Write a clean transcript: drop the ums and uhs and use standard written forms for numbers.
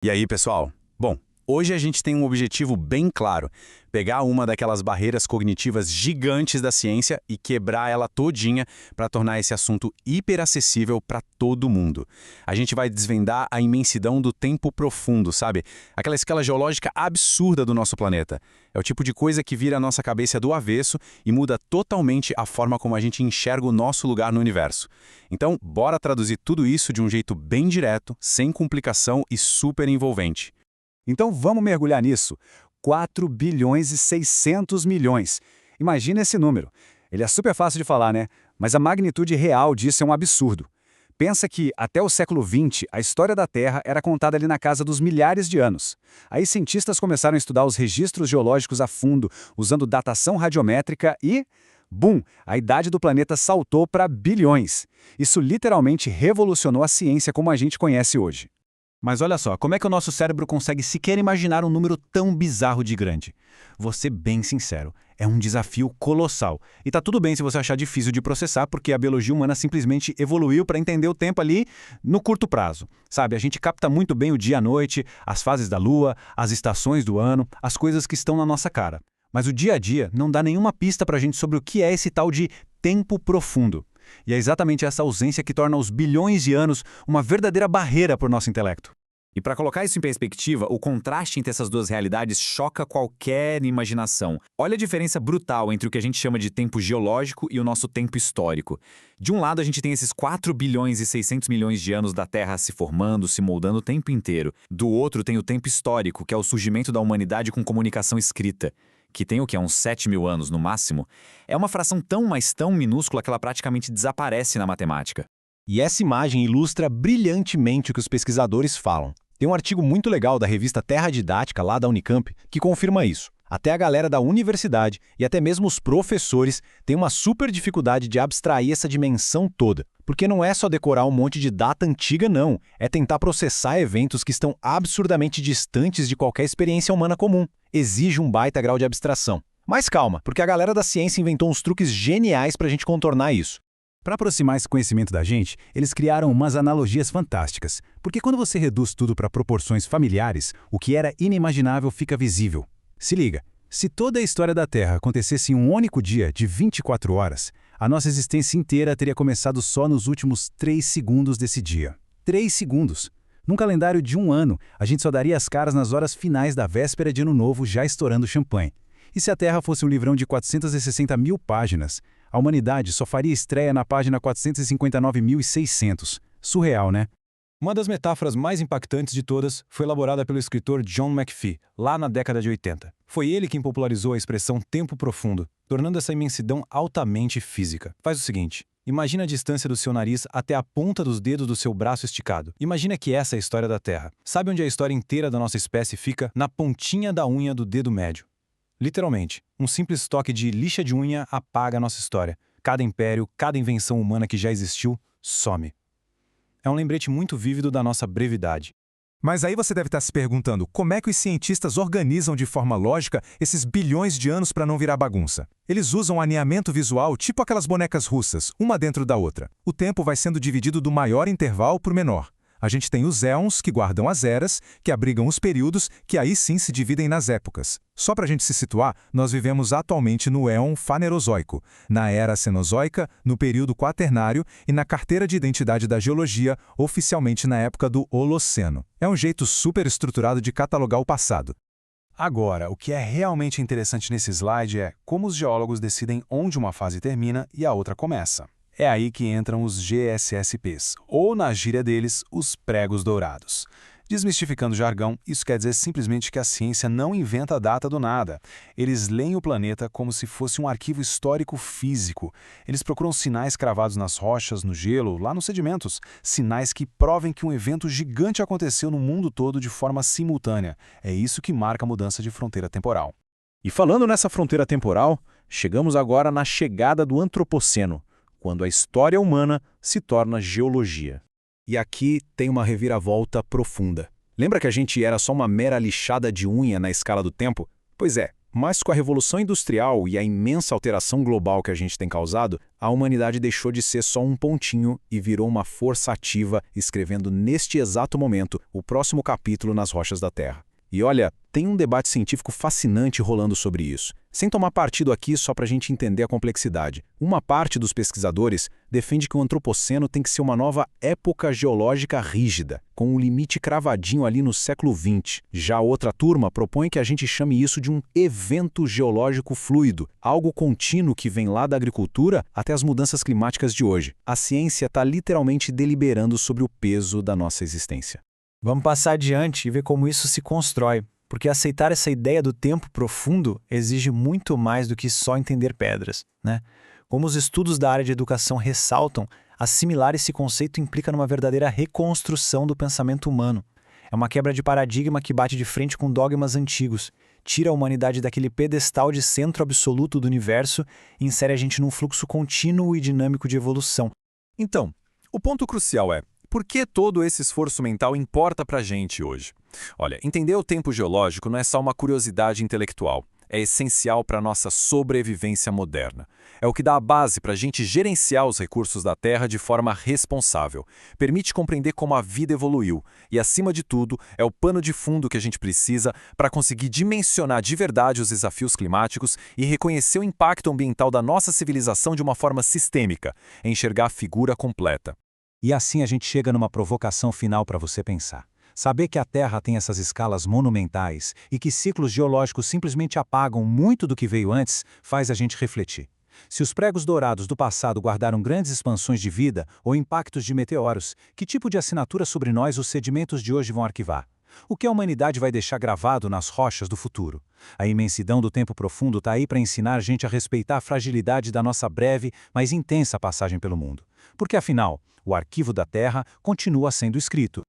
E aí, pessoal? Bom, hoje a gente tem um objetivo bem claro: pegar uma daquelas barreiras cognitivas gigantes da ciência e quebrar ela todinha para tornar esse assunto hiperacessível para todo mundo. A gente vai desvendar a imensidão do tempo profundo, sabe? Aquela escala geológica absurda do nosso planeta. É o tipo de coisa que vira a nossa cabeça do avesso e muda totalmente a forma como a gente enxerga o nosso lugar no universo. Então, bora traduzir tudo isso de um jeito bem direto, sem complicação e super envolvente. Então vamos mergulhar nisso. 4 bilhões e 600 milhões. Imagina esse número. Ele é super fácil de falar, né? Mas a magnitude real disso é um absurdo. Pensa que, até o século XX, a história da Terra era contada ali na casa dos milhares de anos. Aí cientistas começaram a estudar os registros geológicos a fundo, usando datação radiométrica e... Bum! A idade do planeta saltou para bilhões. Isso literalmente revolucionou a ciência como a gente conhece hoje. Mas olha só, como é que o nosso cérebro consegue sequer imaginar um número tão bizarro de grande? Vou ser bem sincero, é um desafio colossal. E tá tudo bem se você achar difícil de processar, porque a biologia humana simplesmente evoluiu para entender o tempo ali no curto prazo. Sabe, a gente capta muito bem o dia à noite, as fases da lua, as estações do ano, as coisas que estão na nossa cara. Mas o dia a dia não dá nenhuma pista pra gente sobre o que é esse tal de tempo profundo. E é exatamente essa ausência que torna os bilhões de anos uma verdadeira barreira para o nosso intelecto. E para colocar isso em perspectiva, o contraste entre essas duas realidades choca qualquer imaginação. Olha a diferença brutal entre o que a gente chama de tempo geológico e o nosso tempo histórico. De um lado, a gente tem esses 4 bilhões e 600 milhões de anos da Terra se formando, se moldando o tempo inteiro. Do outro, tem o tempo histórico, que é o surgimento da humanidade com comunicação escrita, que tem o que? Uns 7 mil anos no máximo. É uma fração tão, mas tão minúscula que ela praticamente desaparece na matemática. E essa imagem ilustra brilhantemente o que os pesquisadores falam. Tem um artigo muito legal da revista Terra Didática, lá da Unicamp, que confirma isso. Até a galera da universidade e até mesmo os professores têm uma super dificuldade de abstrair essa dimensão toda. Porque não é só decorar um monte de data antiga, não. É tentar processar eventos que estão absurdamente distantes de qualquer experiência humana comum. Exige um baita grau de abstração. Mas calma, porque a galera da ciência inventou uns truques geniais pra gente contornar isso. Para aproximar esse conhecimento da gente, eles criaram umas analogias fantásticas. Porque quando você reduz tudo para proporções familiares, o que era inimaginável fica visível. Se liga, se toda a história da Terra acontecesse em um único dia de 24 horas, a nossa existência inteira teria começado só nos últimos 3 segundos desse dia. 3 segundos! Num calendário de um ano, a gente só daria as caras nas horas finais da véspera de Ano Novo, já estourando champanhe. E se a Terra fosse um livrão de 460 mil páginas, a humanidade só faria estreia na página 459.600. Surreal, né? Uma das metáforas mais impactantes de todas foi elaborada pelo escritor John McPhee, lá na década de 80. Foi ele quem popularizou a expressão tempo profundo, tornando essa imensidão altamente física. Faz o seguinte, imagina a distância do seu nariz até a ponta dos dedos do seu braço esticado. Imagina que essa é a história da Terra. Sabe onde a história inteira da nossa espécie fica? Na pontinha da unha do dedo médio. Literalmente, um simples toque de lixa de unha apaga a nossa história. Cada império, cada invenção humana que já existiu, some. É um lembrete muito vívido da nossa brevidade. Mas aí você deve estar se perguntando como é que os cientistas organizam de forma lógica esses bilhões de anos para não virar bagunça. Eles usam alinhamento visual tipo aquelas bonecas russas, uma dentro da outra. O tempo vai sendo dividido do maior intervalo para o menor. A gente tem os éons, que guardam as eras, que abrigam os períodos, que aí sim se dividem nas épocas. Só para a gente se situar, nós vivemos atualmente no éon fanerozoico, na era cenozoica, no período quaternário e na carteira de identidade da geologia, oficialmente na época do Holoceno. É um jeito super estruturado de catalogar o passado. Agora, o que é realmente interessante nesse slide é como os geólogos decidem onde uma fase termina e a outra começa. É aí que entram os GSSPs, ou na gíria deles, os pregos dourados. Desmistificando o jargão, isso quer dizer simplesmente que a ciência não inventa a data do nada. Eles leem o planeta como se fosse um arquivo histórico físico. Eles procuram sinais cravados nas rochas, no gelo, lá nos sedimentos. Sinais que provem que um evento gigante aconteceu no mundo todo de forma simultânea. É isso que marca a mudança de fronteira temporal. E falando nessa fronteira temporal, chegamos agora na chegada do Antropoceno, quando a história humana se torna geologia. E aqui tem uma reviravolta profunda. Lembra que a gente era só uma mera lixada de unha na escala do tempo? Pois é, Mas com a Revolução Industrial e a imensa alteração global que a gente tem causado, a humanidade deixou de ser só um pontinho e virou uma força ativa, escrevendo neste exato momento o próximo capítulo nas rochas da Terra. E olha, tem um debate científico fascinante rolando sobre isso. Sem tomar partido aqui só para a gente entender a complexidade. Uma parte dos pesquisadores defende que o antropoceno tem que ser uma nova época geológica rígida, com um limite cravadinho ali no século XX. Já outra turma propõe que a gente chame isso de um evento geológico fluido, algo contínuo que vem lá da agricultura até as mudanças climáticas de hoje. A ciência está literalmente deliberando sobre o peso da nossa existência. Vamos passar adiante e ver como isso se constrói, porque aceitar essa ideia do tempo profundo exige muito mais do que só entender pedras, né? Como os estudos da área de educação ressaltam, assimilar esse conceito implica numa verdadeira reconstrução do pensamento humano. É uma quebra de paradigma que bate de frente com dogmas antigos, tira a humanidade daquele pedestal de centro absoluto do universo e insere a gente num fluxo contínuo e dinâmico de evolução. Então, o ponto crucial é: por que todo esse esforço mental importa pra gente hoje? Olha, entender o tempo geológico não é só uma curiosidade intelectual. É essencial para a nossa sobrevivência moderna. É o que dá a base para a gente gerenciar os recursos da Terra de forma responsável. Permite compreender como a vida evoluiu. E, acima de tudo, é o pano de fundo que a gente precisa para conseguir dimensionar de verdade os desafios climáticos e reconhecer o impacto ambiental da nossa civilização de uma forma sistêmica, enxergar a figura completa. E assim a gente chega numa provocação final para você pensar. Saber que a Terra tem essas escalas monumentais e que ciclos geológicos simplesmente apagam muito do que veio antes, faz a gente refletir. Se os pregos dourados do passado guardaram grandes expansões de vida ou impactos de meteoros, que tipo de assinatura sobre nós os sedimentos de hoje vão arquivar? O que a humanidade vai deixar gravado nas rochas do futuro? A imensidão do tempo profundo está aí para ensinar a gente a respeitar a fragilidade da nossa breve, mas intensa passagem pelo mundo. Porque, afinal, o arquivo da Terra continua sendo escrito.